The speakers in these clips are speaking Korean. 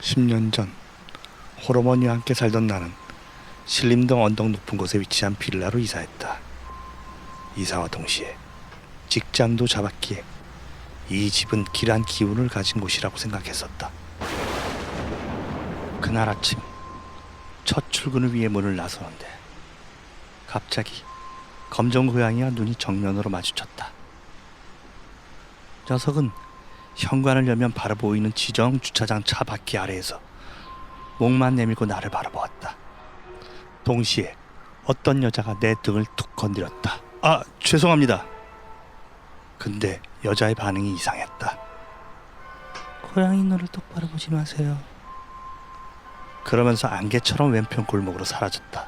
10년 전 홀어머니와 함께 살던 나는 신림동 언덕 높은 곳에 위치한 빌라로 이사했다. 이사와 동시에 직장도 잡았기에 이 집은 길한 기운을 가진 곳이라고 생각했었다. 그날 아침 첫 출근을 위해 문을 나서는데 갑자기 검정 고양이와 눈이 정면으로 마주쳤다. 녀석은 현관을 열면 바로 보이는 지정 주차장 차 바퀴 아래에서 목만 내밀고 나를 바라보았다. 동시에 어떤 여자가 내 등을 툭 건드렸다. 아, 죄송합니다. 근데 여자의 반응이 이상했다. 고양이 눈을 똑바로 보지 마세요. 그러면서 안개처럼 왼편 골목으로 사라졌다.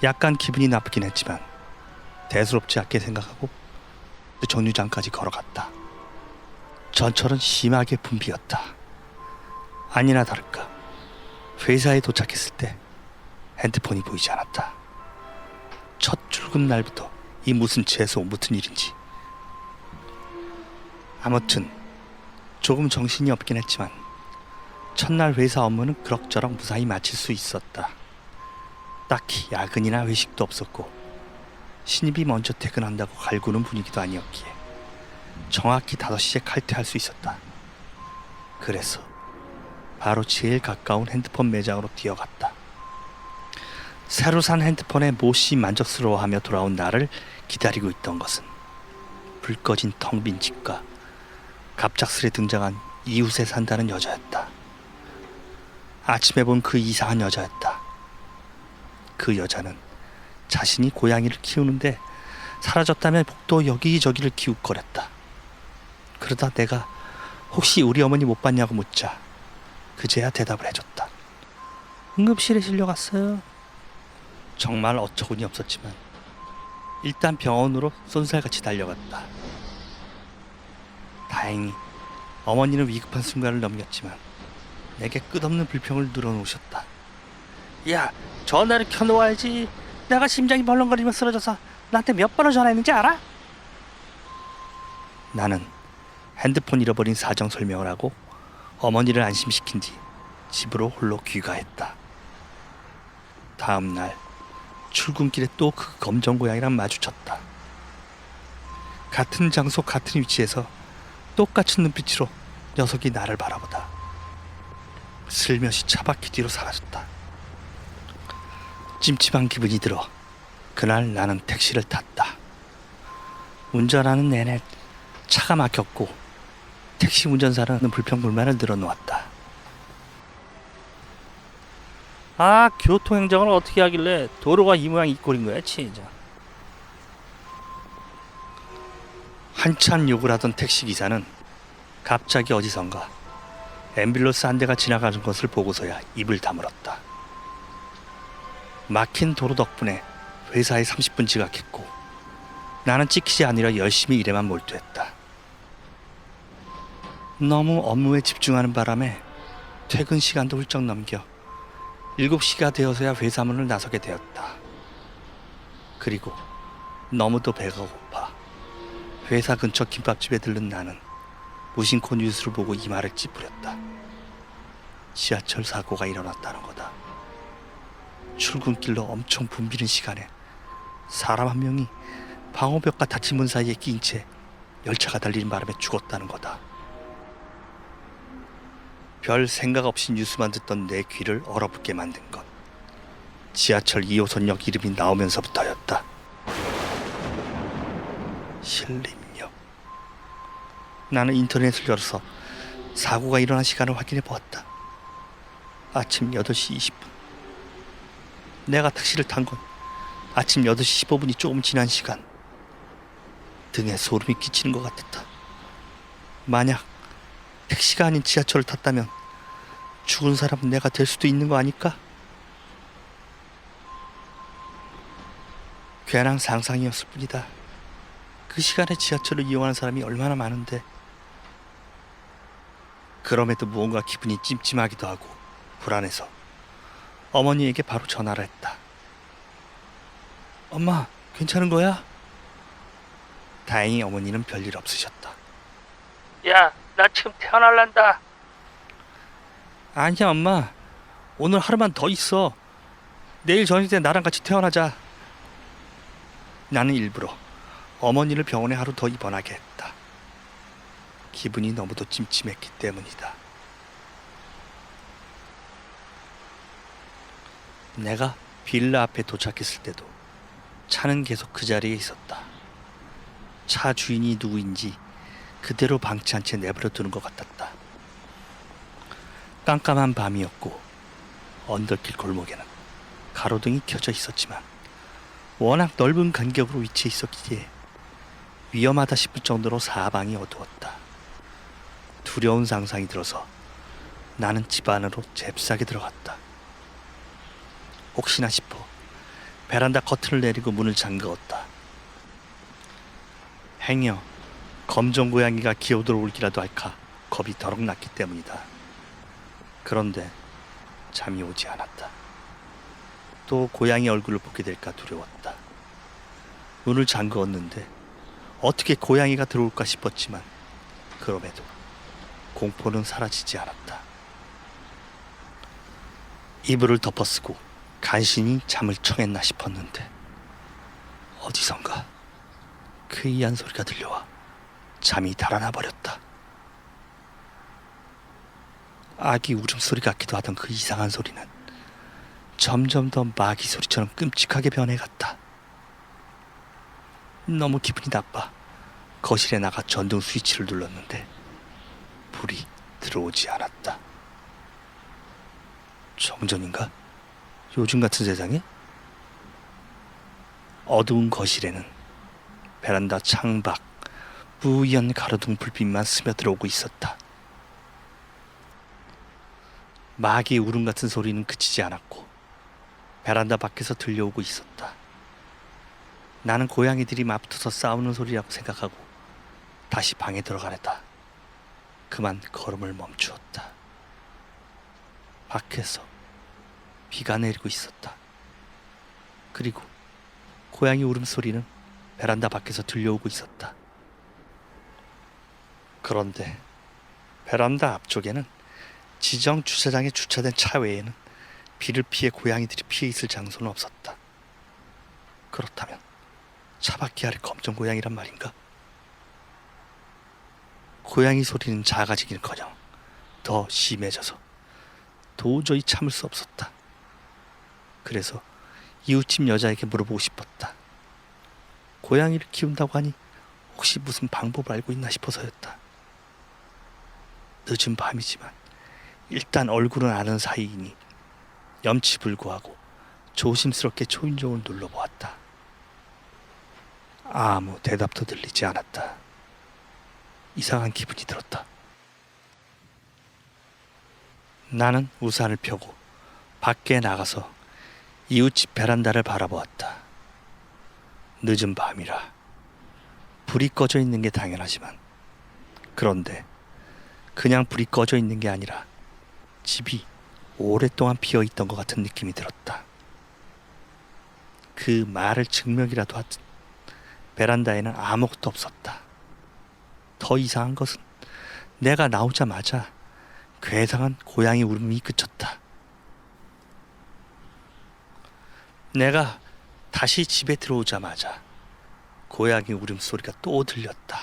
약간 기분이 나쁘긴 했지만 대수롭지 않게 생각하고 그 정류장까지 걸어갔다. 전철은 심하게 붐비었다. 아니나 다를까 회사에 도착했을 때 핸드폰이 보이지 않았다. 첫 출근 날부터 이 무슨 재수 무슨 일인지. 아무튼 조금 정신이 없긴 했지만 첫날 회사 업무는 그럭저럭 무사히 마칠 수 있었다. 딱히 야근이나 회식도 없었고 신입이 먼저 퇴근한다고 갈구는 분위기도 아니었기에 정확히 5시에 칼퇴할 수 있었다. 그래서 바로 제일 가까운 핸드폰 매장으로 뛰어갔다. 새로 산 핸드폰에 몹시 만족스러워하며 돌아온 나를 기다리고 있던 것은 불 꺼진 텅 빈 집과 갑작스레 등장한 이웃에 산다는 여자였다. 아침에 본 그 이상한 여자였다. 그 여자는 자신이 고양이를 키우는데 사라졌다며 복도 여기저기를 기웃거렸다. 그러다 내가 혹시 우리 어머니 못 봤냐고 묻자 그제야 대답을 해줬다. 응급실에 실려갔어요. 정말 어처구니 없었지만 일단 병원으로 쏜살같이 달려갔다. 다행히 어머니는 위급한 순간을 넘겼지만 내게 끝없는 불평을 늘어놓으셨다. 야, 전화를 켜놓아야지. 내가 심장이 벌렁거리며 쓰러져서 나한테 몇 번을 전화했는지 알아? 나는 핸드폰 잃어버린 사정 설명을 하고 어머니를 안심시킨 뒤 집으로 홀로 귀가했다. 다음 날 출근길에 또 그 검정 고양이랑 마주쳤다. 같은 장소 같은 위치에서 똑같은 눈빛으로 녀석이 나를 바라보다 슬며시 차바퀴 뒤로 사라졌다. 찜찜한 기분이 들어 그날 나는 택시를 탔다. 운전하는 내내 차가 막혔고 택시 운전사는 불평불만을 늘어놓았다. 아, 교통행정을 어떻게 하길래 도로가 이 모양 이 꼴인 거야 진짜. 한참 욕을 하던 택시기사는 갑자기 어디선가 앰뷸런스 한 대가 지나가는 것을 보고서야 입을 다물었다. 막힌 도로 덕분에 회사에 30분 지각했고 나는 찍히지 않으려 열심히 일에만 몰두했다. 너무 업무에 집중하는 바람에 퇴근 시간도 훌쩍 넘겨 7시가 되어서야 회사 문을 나서게 되었다. 그리고 너무도 배가 고파 회사 근처 김밥집에 들른 나는 무심코 뉴스를 보고 이마를 찌푸렸다. 지하철 사고가 일어났다는 거다. 출근길로 엄청 붐비는 시간에 사람 한 명이 방호벽과 닫힌 문 사이에 끼인 채 열차가 달리는 바람에 죽었다는 거다. 별 생각 없이 뉴스만 듣던 내 귀를 얼어붙게 만든 것, 지하철 2호선역 이름이 나오면서부터였다. 신림역. 나는 인터넷을 열어서 사고가 일어난 시간을 확인해 보았다. 아침 8시 20분. 내가 택시를 탄 건 아침 8시 15분이 조금 지난 시간. 등에 소름이 끼치는 것 같았다. 만약 택시가 아닌 지하철을 탔다면 죽은 사람은 내가 될 수도 있는 거 아닐까? 괜한 상상이었을 뿐이다. 그 시간에 지하철을 이용하는 사람이 얼마나 많은데. 그럼에도 무언가 기분이 찜찜하기도 하고 불안해서 어머니에게 바로 전화를 했다. 엄마, 괜찮은 거야? 다행히 어머니는 별일 없으셨다. 야, 나 지금 태어날란다. 아니야 엄마. 오늘 하루만 더 있어. 내일 저녁 때 나랑 같이 퇴원하자. 나는 일부러 어머니를 병원에 하루 더 입원하게 했다. 기분이 너무도 찜찜했기 때문이다. 내가 빌라 앞에 도착했을 때도 차는 계속 그 자리에 있었다. 차 주인이 누구인지 그대로 방치한 채 내버려 두는 것 같았다. 깜깜한 밤이었고 언덕길 골목에는 가로등이 켜져 있었지만 워낙 넓은 간격으로 위치해 있었기에 위험하다 싶을 정도로 사방이 어두웠다. 두려운 상상이 들어서 나는 집 안으로 잽싸게 들어갔다. 혹시나 싶어 베란다 커튼을 내리고 문을 잠그었다. 행여 검정 고양이가 기어들어올기라도 할까 겁이 더럭 났기 때문이다. 그런데 잠이 오지 않았다. 또 고양이 얼굴을 보게 될까 두려웠다. 문을 잠그었는데 어떻게 고양이가 들어올까 싶었지만 그럼에도 공포는 사라지지 않았다. 이불을 덮어쓰고 간신히 잠을 청했나 싶었는데 어디선가 괴이한 소리가 들려와 잠이 달아나 버렸다. 아기 울음소리 같기도 하던 그 이상한 소리는 점점 더 마귀 소리처럼 끔찍하게 변해갔다. 너무 기분이 나빠 거실에 나가 전등 스위치를 눌렀는데 불이 들어오지 않았다. 정전인가? 요즘 같은 세상에? 어두운 거실에는 베란다 창밖 뿌연 가로등 불빛만 스며들어오고 있었다. 마귀의 울음 같은 소리는 그치지 않았고 베란다 밖에서 들려오고 있었다. 나는 고양이들이 맞붙어서 싸우는 소리라고 생각하고 다시 방에 들어가려다 그만 걸음을 멈추었다. 밖에서 비가 내리고 있었다. 그리고 고양이 울음소리는 베란다 밖에서 들려오고 있었다. 그런데 베란다 앞쪽에는 지정 주차장에 주차된 차 외에는 비를 피해 고양이들이 피해 있을 장소는 없었다. 그렇다면 차 밖이 아래 검정 고양이란 말인가? 고양이 소리는 작아지기는커녕 더 심해져서 도저히 참을 수 없었다. 그래서 이웃집 여자에게 물어보고 싶었다. 고양이를 키운다고 하니 혹시 무슨 방법을 알고 있나 싶어서였다. 늦은 밤이지만 일단 얼굴은 아는 사이이니 염치불구하고 조심스럽게 초인종을 눌러보았다. 아무 대답도 들리지 않았다. 이상한 기분이 들었다. 나는 우산을 펴고 밖에 나가서 이웃집 베란다를 바라보았다. 늦은 밤이라 불이 꺼져 있는 게 당연하지만 그런데 그냥 불이 꺼져 있는 게 아니라 집이 오랫동안 비어 있던 것 같은 느낌이 들었다. 그 말을 증명이라도 하듯 베란다에는 아무것도 없었다. 더 이상한 것은 내가 나오자마자 괴상한 고양이 울음이 그쳤다. 내가 다시 집에 들어오자마자 고양이 울음소리가 또 들렸다.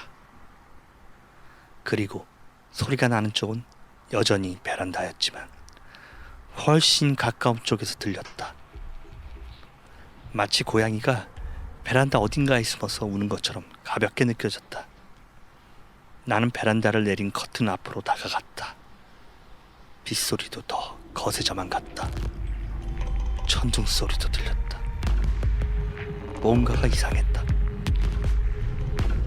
그리고 소리가 나는 쪽은 여전히 베란다였지만 훨씬 가까운 쪽에서 들렸다. 마치 고양이가 베란다 어딘가에 숨어서 우는 것처럼 가볍게 느껴졌다. 나는 베란다를 내린 커튼 앞으로 다가갔다. 빗소리도 더 거세져만 갔다. 천둥 소리도 들렸다. 뭔가가 이상했다.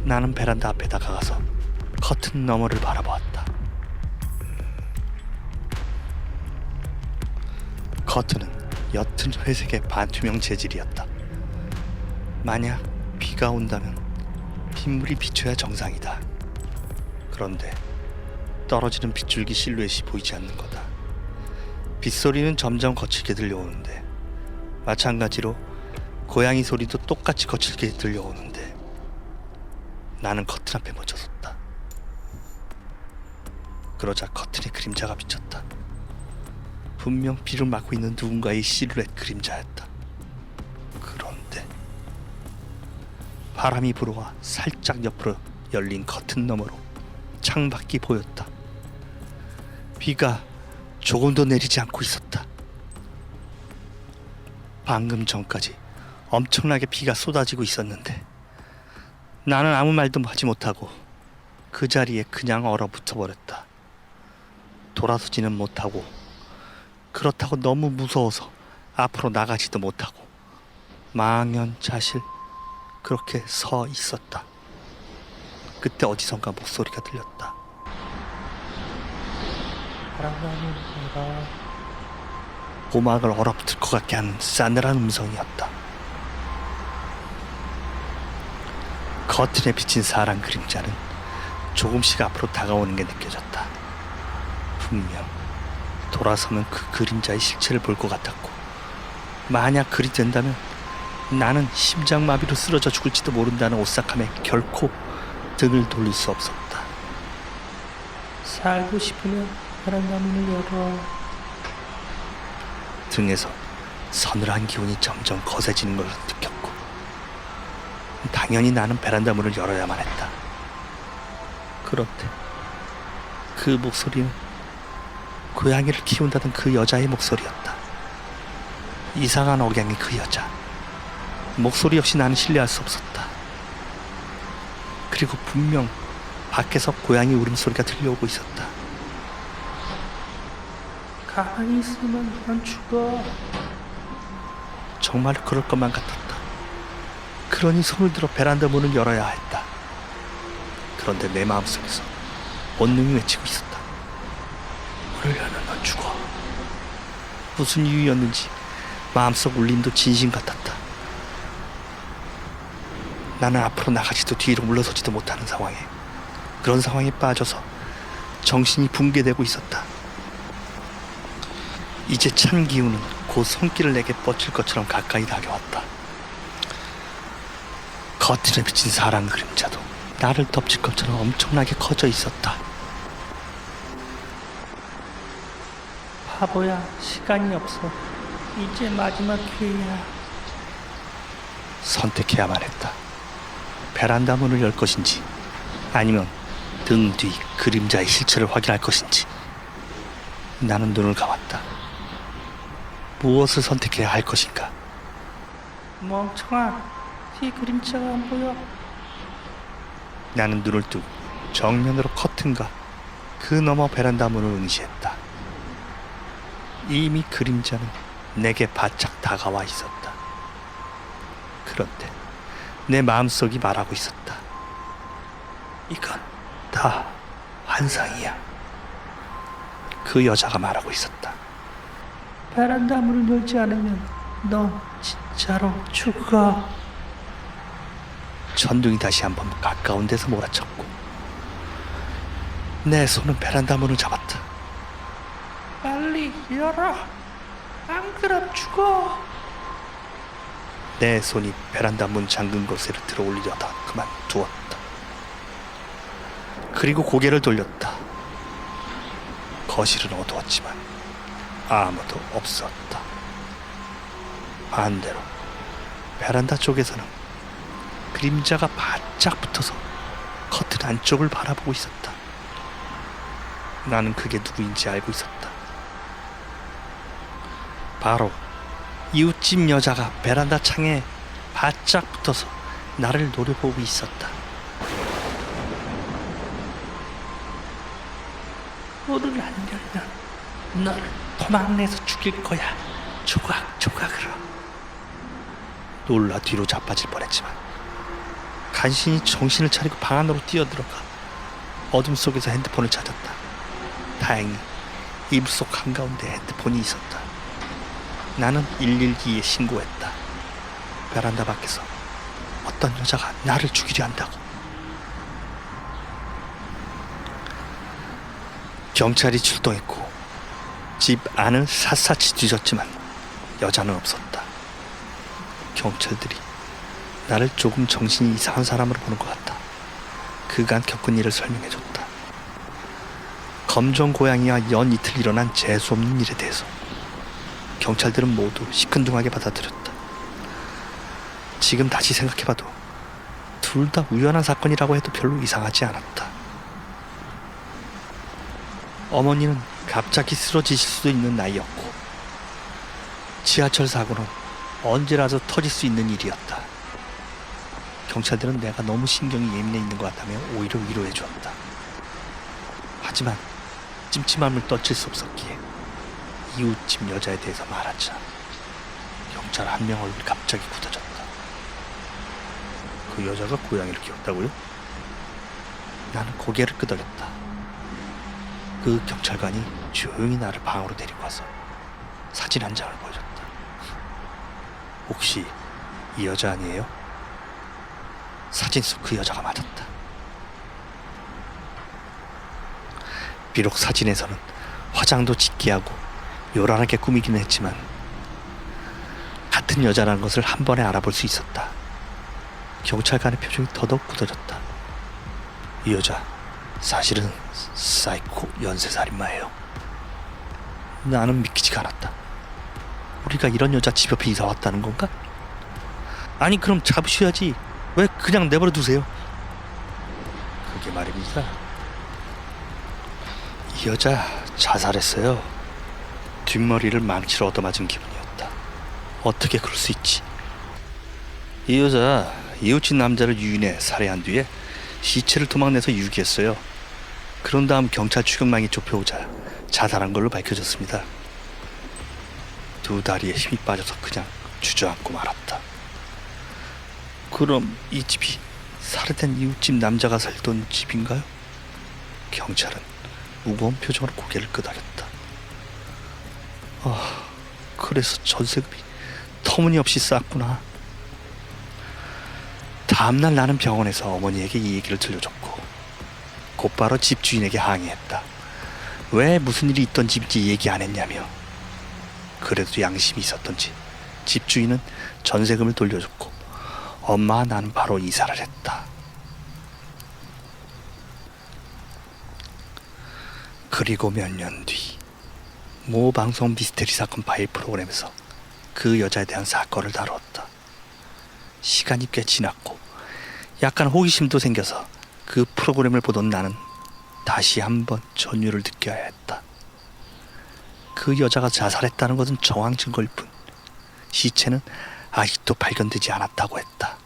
나는 베란다 앞에 다가가서 커튼 너머를 바라보았다. 커튼은 옅은 회색의 반투명 재질이었다. 만약 비가 온다면 빗물이 비쳐야 정상이다. 그런데 떨어지는 빗줄기 실루엣이 보이지 않는 거다. 빗소리는 점점 거칠게 들려오는데 마찬가지로 고양이 소리도 똑같이 거칠게 들려오는데 나는 커튼 앞에 멈춰섰다. 그러자 커튼에 그림자가 비쳤다. 분명 비를 맞고 있는 누군가의 시루엣 그림자였다. 그런데 바람이 불어와 살짝 옆으로 열린 커튼 너머로 창밖이 보였다. 비가 조금도 내리지 않고 있었다. 방금 전까지 엄청나게 비가 쏟아지고 있었는데 나는 아무 말도 하지 못하고 그 자리에 그냥 얼어붙어 버렸다. 돌아서지는 못하고 그렇다고 너무 무서워서 앞으로 나가지도 못하고 망연자실 그렇게 서 있었다. 그때 어디선가 목소리가 들렸다. 바람이 불어. 고막을 얼어붙을 것 같게 하는 싸늘한 음성이었다. 커튼에 비친 사람 그림자는 조금씩 앞으로 다가오는 게 느껴졌다. 분명 돌아서면 그 그림자의 실체를 볼 것 같았고, 만약 그리 된다면 나는 심장마비로 쓰러져 죽을지도 모른다는 오싹함에 결코 등을 돌릴 수 없었다. 살고 싶으면 바람문을 열어. 등에서 서늘한 기운이 점점 거세지는 걸 느꼈고, 당연히 나는 베란다 문을 열어야만 했다. 그런데 그 목소리는 고양이를 키운다던 그 여자의 목소리였다. 이상한 억양의 그 여자. 목소리 역시 나는 신뢰할 수 없었다. 그리고 분명 밖에서 고양이 울음소리가 들려오고 있었다. 가만히 있으면 넌 죽어. 정말 그럴 것만 같았다. 그러니 손을 들어 베란다 문을 열어야 했다. 그런데 내 마음속에서 본능이 외치고 있었다. 문을 열면 넌 죽어. 무슨 이유였는지 마음속 울림도 진심 같았다. 나는 앞으로 나가지도 뒤로 물러서지도 못하는 상황에, 그런 상황에 빠져서 정신이 붕괴되고 있었다. 이제 찬 기운은 곧 손길을 내게 뻗칠 것처럼 가까이 다가왔다. 커튼에 비친 사람 그림자도 나를 덮칠 것처럼 엄청나게 커져 있었다. 바보야, 시간이 없어. 이제 마지막 기회야. 선택해야만 했다. 베란다 문을 열 것인지 아니면 등 뒤 그림자의 실체를 확인할 것인지. 나는 눈을 감았다. 무엇을 선택해야 할 것인가? 멍청아, 뒤 그림자가 안 보여. 나는 눈을 뜨고 정면으로 커튼과 그 너머 베란다 문을 응시했다. 이미 그림자는 내게 바짝 다가와 있었다. 그런데 내 마음속이 말하고 있었다. 이건 다 환상이야. 그 여자가 말하고 있었다. 베란다 문을 열지 않으면 넌 진짜로 죽어. 전둥이 다시 한번 가까운 데서 몰아쳤고, 내 손은 베란다 문을 잡았다. 빨리 열어. 안 그럼 죽어. 내 손이 베란다 문 잠근 곳에 들어올리려다 그만두었다. 그리고 고개를 돌렸다. 거실은 어두웠지만 아무도 없었다. 반대로 베란다 쪽에서는 그림자가 바짝 붙어서 커튼 안쪽을 바라보고 있었다. 나는 그게 누구인지 알고 있었다. 바로 이웃집 여자가 베란다 창에 바짝 붙어서 나를 노려보고 있었다. 문을 안 열면 널 도망내서 죽일 거야. 조각조각으로. 놀라 뒤로 자빠질 뻔했지만 간신히 정신을 차리고 방 안으로 뛰어들어가 어둠 속에서 핸드폰을 찾았다. 다행히 이불 속 한가운데 핸드폰이 있었다. 나는 112에 신고했다. 베란다 밖에서 어떤 여자가 나를 죽이려 한다고. 경찰이 출동했고 집 안을 샅샅이 뒤졌지만 여자는 없었다. 경찰들이 나를 조금 정신이 이상한 사람으로 보는 것 같다. 그간 겪은 일을 설명해줬다. 검정 고양이와 연 이틀 일어난 재수없는 일에 대해서. 경찰들은 모두 시큰둥하게 받아들였다. 지금 다시 생각해봐도 둘 다 우연한 사건이라고 해도 별로 이상하지 않았다. 어머니는 갑자기 쓰러지실 수도 있는 나이였고, 지하철 사고는 언제라도 터질 수 있는 일이었다. 경찰들은 내가 너무 신경이 예민해 있는 것 같다며 오히려 위로해 주었다. 하지만 찜찜함을 떨칠 수 없었기에 이웃집 여자에 대해서 말하자 경찰 한 명 얼굴이 갑자기 굳어졌다. 그 여자가 고양이를 키웠다고요? 나는 고개를 끄덕였다. 그 경찰관이 조용히 나를 방으로 데리고 와서 사진 한 장을 보여줬다. 혹시 이 여자 아니에요? 사진 속 그 여자가 맞았다. 비록 사진에서는 화장도 짙게 하고 요란하게 꾸미기는 했지만 같은 여자라는 것을 한 번에 알아볼 수 있었다. 경찰관의 표정이 더더욱 굳어졌다. 이 여자 사실은 사이코 연쇄살인마예요. 나는 믿기지가 않았다. 우리가 이런 여자 집 옆에 이사 왔다는 건가? 아니 그럼 잡으셔야지. 왜 그냥 내버려 두세요? 그게 말입니다. 이 여자 자살했어요. 뒷머리를 망치로 얻어맞은 기분이었다. 어떻게 그럴 수 있지? 이 여자 이웃집 남자를 유인해 살해한 뒤에 시체를 도망내서 유기했어요. 그런 다음 경찰 추격망이 좁혀오자 자살한 걸로 밝혀졌습니다. 두 다리에 힘이 빠져서 그냥 주저앉고 말았다. 그럼 이 집이 살해된 이웃집 남자가 살던 집인가요? 경찰은 무거운 표정으로 고개를 끄덕였다. 그래서 전세금이 터무니없이 쌌구나. 다음날 나는 병원에서 어머니에게 이 얘기를 들려줬고 곧바로 집주인에게 항의했다. 왜 무슨 일이 있던 집인지 얘기 안 했냐며. 그래도 양심이 있었던지 집주인은 전세금을 돌려줬고 엄마와 나는 바로 이사를 했다. 그리고 몇 년 뒤 모 방송 미스테리 사건 파일 프로그램에서 그 여자에 대한 사건을 다루었다. 시간이 꽤 지났고 약간 호기심도 생겨서 그 프로그램을 보던 나는 다시 한번 전율을 느껴야 했다. 그 여자가 자살했다는 것은 정황 증거일 뿐 시체는 아직도 발견되지 않았다고 했다.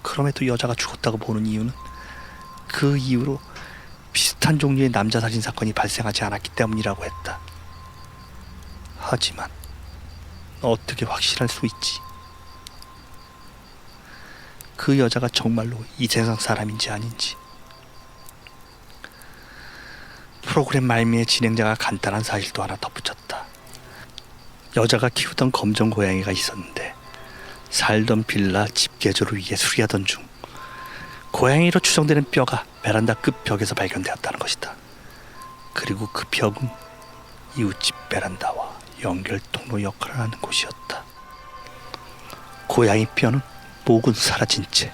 그럼에도 여자가 죽었다고 보는 이유는 그 이후로 비슷한 종류의 남자 살인 사건이 발생하지 않았기 때문이라고 했다. 하지만 어떻게 확실할 수 있지? 그 여자가 정말로 이 세상 사람인지 아닌지. 프로그램 말미에 진행자가 간단한 사실도 하나 덧붙였다. 여자가 키우던 검정 고양이가 있었는데 살던 빌라 집 개조를 위해 수리하던 중 고양이로 추정되는 뼈가 베란다 끝 벽에서 발견되었다는 것이다. 그리고 그 벽은 이웃집 베란다와 연결 통로 역할을 하는 곳이었다. 고양이 뼈는 목은 사라진 채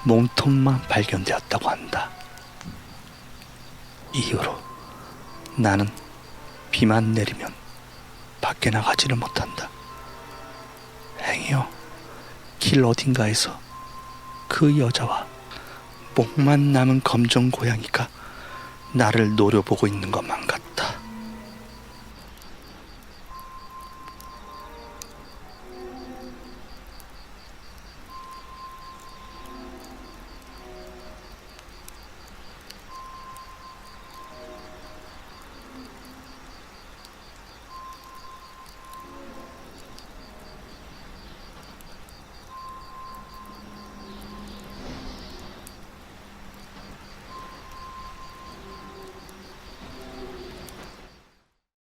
몸통만 발견되었다고 한다. 이후로 나는 비만 내리면 밖에 나가지를 못한다. 행여 길 어딘가에서 그 여자와 목만 남은 검정 고양이가 나를 노려보고 있는 것만 같다.